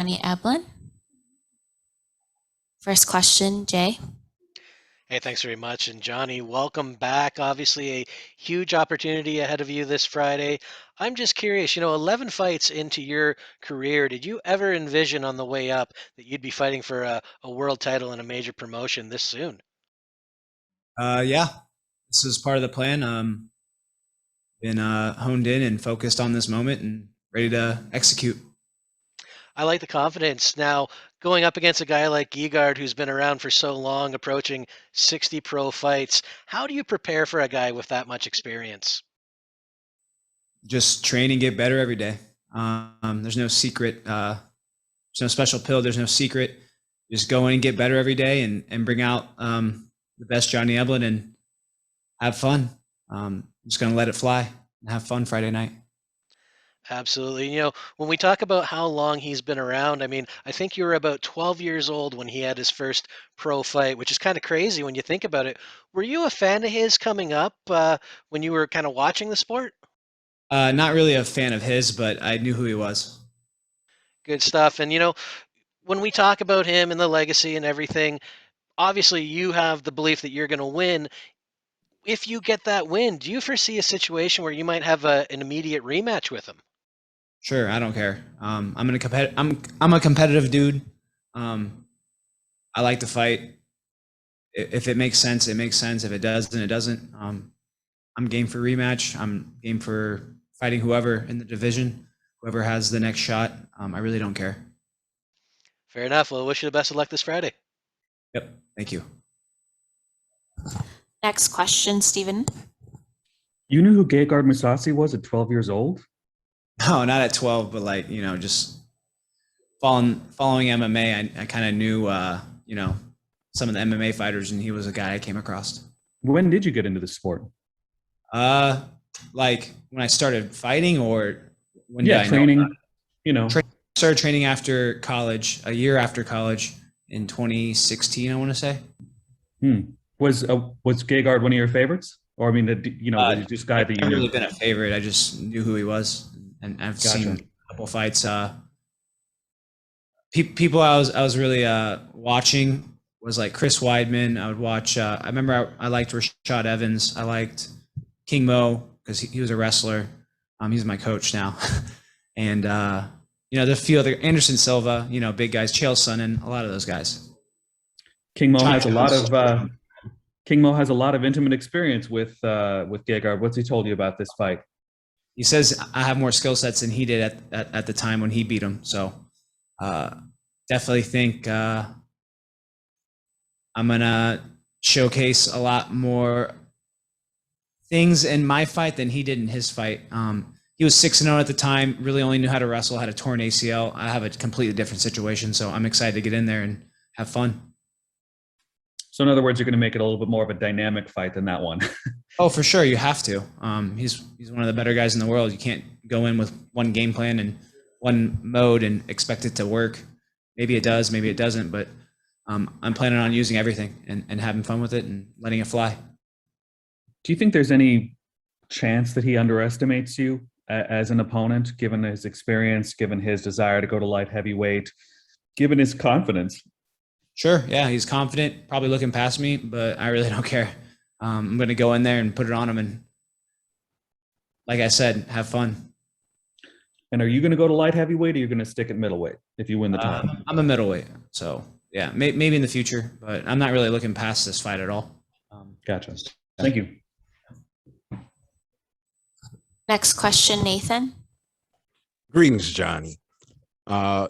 Eblen. First question, Jay. Hey, thanks very much. And Johnny, welcome back. Obviously, a huge opportunity ahead of you this Friday. I'm just curious, 11 fights into your career, did you ever envision on the way up that you'd be fighting for a world title in a major promotion this soon? Yeah, this is part of the plan. Been honed in and focused on this moment and ready to execute. I like the confidence. Now, going up against a guy like Gegard, who's been around for so long, approaching 60 pro fights, how do you prepare for a guy with that much experience? Just train and get better every day. There's no secret. There's no special pill. There's no secret. Just go in and get better every day and bring out the best Johnny Eblen and have fun. Just going to let it fly and have fun Friday night. Absolutely. When we talk about how long he's been around, I mean, I think you were about 12 years old when he had his first pro fight, which is kind of crazy when you think about it. Were you a fan of his coming up when you were kind of watching the sport? Not really a fan of his, but I knew who he was. Good stuff. And, when we talk about him and the legacy and everything, obviously you have the belief that you're going to win. If you get that win, do you foresee a situation where you might have an immediate rematch with him? Sure, I don't care. I'm a competitive dude. I like to fight. If it makes sense, it makes sense. If it doesn't, it doesn't. I'm game for rematch. I'm game for fighting whoever in the division, whoever has the next shot. I really don't care. Fair enough. Well, I wish you the best of luck this Friday. Yep. Thank you. Next question, Stephen. You knew who Gegard Mousasi was at 12 years old? No, not at 12, but like, just following MMA, I kind of knew, some of the MMA fighters, and he was a guy I came across. When did you get into the sport? Like when I started fighting, or when Yeah, did I training, started training after college, a year after college in 2016, I want to say. Was Gegard one of your favorites? Or I mean, was he just guy that you I've knew? really been a favorite. I just knew who he was, and I've seen a couple fights. People I was really watching was like Chris Weidman. I would watch. I remember I liked Rashad Evans. I liked King Mo because he was a wrestler. He's my coach now, and there's a few other Anderson Silva. Big guys, Chael Sonnen, a lot of those guys. King Mo has a lot of King Mo has a lot of intimate experience with Gegard. What's he told you about this fight? He says I have more skill sets than he did at the time when he beat him. So definitely think I'm gonna showcase a lot more things in my fight than he did in his fight. He was 6-0 at the time, really only knew how to wrestle, had a torn ACL. I have a completely different situation, so I'm excited to get in there and have fun. So in other words, you're going to make it a little bit more of a dynamic fight than that one. Oh, for sure, you have to. He's one of the better guys in the world. You can't go in with one game plan and one mode and expect it to work. Maybe it does, maybe it doesn't, but I'm planning on using everything and having fun with it and letting it fly. Do you think there's any chance that he underestimates you as an opponent, given his experience, given his desire to go to light heavyweight, given his confidence? Sure, yeah, he's confident, probably looking past me, but I really don't care. I'm going to go in there and put it on him and, like I said, have fun. And are you going to go to light heavyweight, or are you going to stick at middleweight if you win the title? I'm a middleweight, so yeah, maybe in the future, but I'm not really looking past this fight at all. Gotcha. Thank you. Next question, Nathan. Greetings, Johnny. Are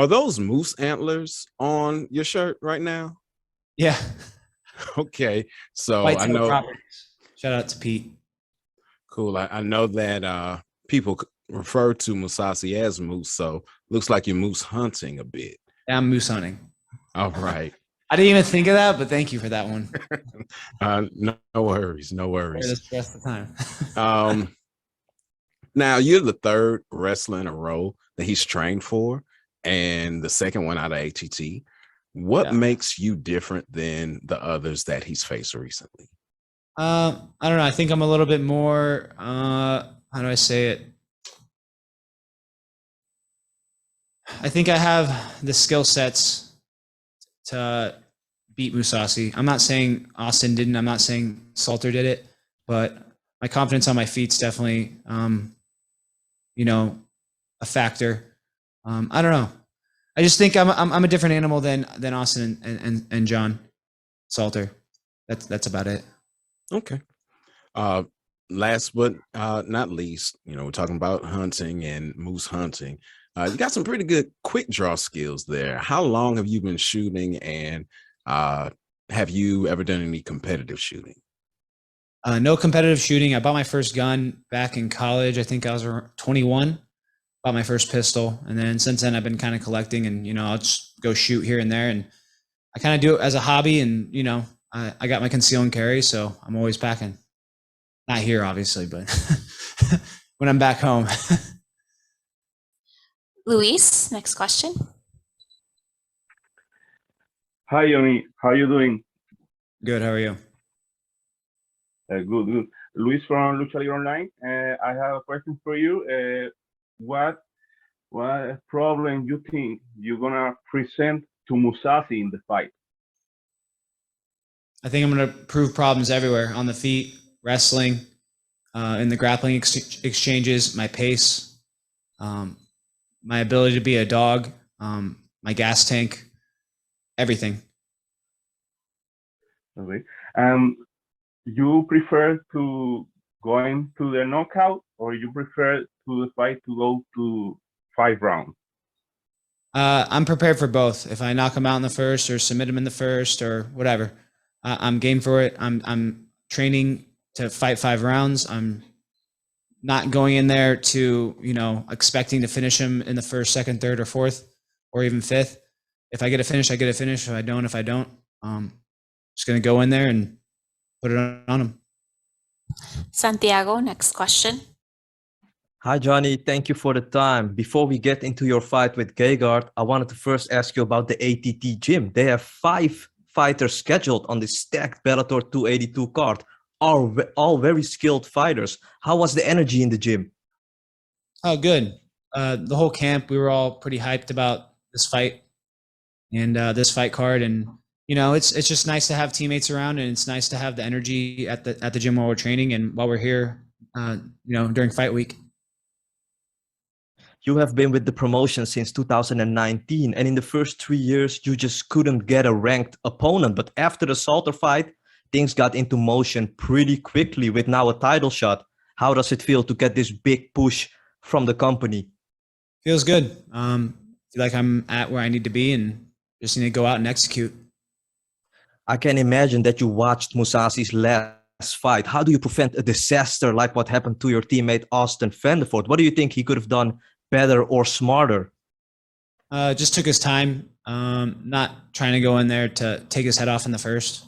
those moose antlers on your shirt right now? Yeah. Okay. So White I know. Properties. Shout out to Pete. Cool. I know that people refer to Mousasi as moose, so looks like you're moose hunting a bit. Yeah, I'm moose hunting. All right. I didn't even think of that, but thank you for that one. No worries. No worries. The rest of the time. Now you're the third wrestler in a row that he's trained for, and the second one out of ATT. What makes you different than the others that he's faced recently? I don't know. I think I'm a little bit more, how do I say it? I think I have the skill sets to beat Mousasi. I'm not saying Austin didn't. I'm not saying Salter did it, but my confidence on my feet's definitely, a factor. I don't know. I just think I'm a different animal than Austin and John Salter. That's about it. Okay. Last but not least, we're talking about hunting and moose hunting. You got some pretty good quick draw skills there. How long have you been shooting, and have you ever done any competitive shooting? No competitive shooting. I bought my first gun back in college. I think I was around 21. Bought my first pistol, and then since then I've been kind of collecting, and I'll just go shoot here and there, and I kind of do it as a hobby. And I got my conceal and carry, so I'm always packing. Not here, obviously, but when I'm back home. Luis, next question. Hi, Johnny. How are you doing? Good. How are you? Good. Luis from Lucha Libre Online. I have a question for you. What problem you think you're gonna present to Mousasi in the fight? I think I'm going to prove problems everywhere: on the feet, wrestling, in the grappling exchanges, my pace, my ability to be a dog, my gas tank, everything. Okay. You prefer to going to the knockout, or you prefer to the fight to go to 5 rounds? I'm prepared for both. If I knock him out in the first, or submit him in the first, or whatever, I'm game for it. I'm training to fight 5 rounds. I'm not going in there to expecting to finish him in the first, second, third, or fourth, or even fifth. If I get a finish, I get a finish. If I don't, just gonna go in there and put it on him. Santiago, next question. Hi, Johnny. Thank you for the time. Before we get into your fight with Gegard, I wanted to first ask you about the ATT gym. They have 5 fighters scheduled on the stacked Bellator 282 card, all very skilled fighters. How was the energy in the gym? Oh, good. The whole camp, we were all pretty hyped about this fight and this fight card, and it's just nice to have teammates around, and it's nice to have the energy at the gym while we're training and while we're here, during fight week. You have been with the promotion since 2019, and in the first 3 years, you just couldn't get a ranked opponent. But after the Salter fight, things got into motion pretty quickly with now a title shot. How does it feel to get this big push from the company? Feels good. Feel like I'm at where I need to be, and just need to go out and execute. I can imagine that you watched Mousasi's last fight. How do you prevent a disaster like what happened to your teammate Austin Vandervoort? What do you think he could have done better or smarter? Just took his time, not trying to go in there to take his head off in the first.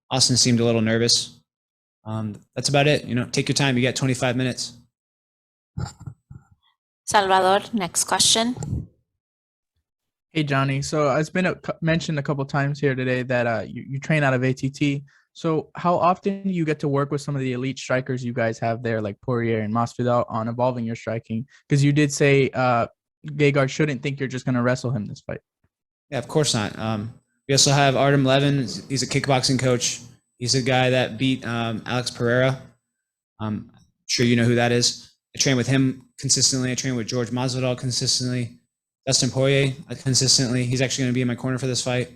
Austin seemed a little nervous. That's about it. Take your time. You got 25 minutes. Salvador, next question. Hey, Johnny. So it's been mentioned a couple times here today that you train out of ATT. So how often do you get to work with some of the elite strikers you guys have there, like Poirier and Masvidal, on evolving your striking? Because you did say Gegard shouldn't think you're just going to wrestle him this fight. Yeah, of course not. We also have Artem Levin. He's a kickboxing coach. He's a guy that beat Alex Pereira. I'm sure you know who that is. I train with him consistently. I train with George Masvidal consistently. Dustin Poirier consistently. He's actually going to be in my corner for this fight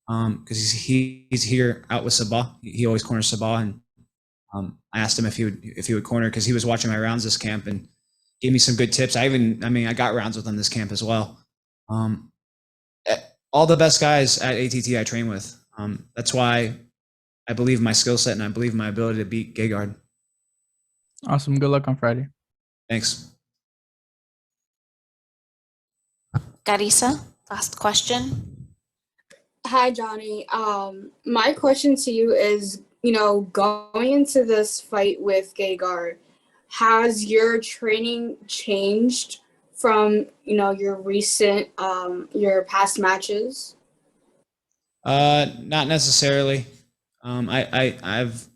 because he's here out with Sabah. He always corners Sabah, and I asked him if he would corner because he was watching my rounds this camp and gave me some good tips. I got rounds with him this camp as well. All the best guys at ATT I train with. That's why I believe in my skill set and I believe in my ability to beat Gegard. Awesome. Good luck on Friday. Thanks. Carissa, last question. Hi, Johnny. My question to you is, going into this fight with Gegard, has your training changed from, your recent, your past matches? Not necessarily. I've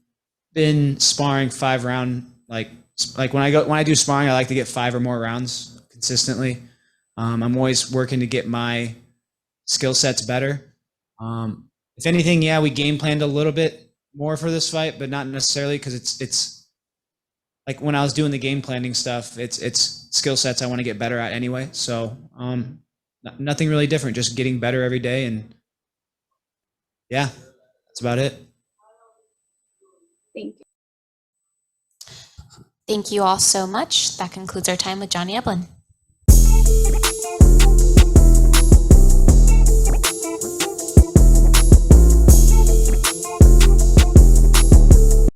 been sparring 5 round, like when I do sparring, I like to get 5 or more rounds consistently. I'm always working to get my skill sets better. If anything, yeah, we game planned a little bit more for this fight, but not necessarily because it's like when I was doing the game planning stuff, it's skill sets I want to get better at anyway. So nothing really different, just getting better every day, and yeah, that's about it. Thank you. Thank you all so much. That concludes our time with Johnny Eblen.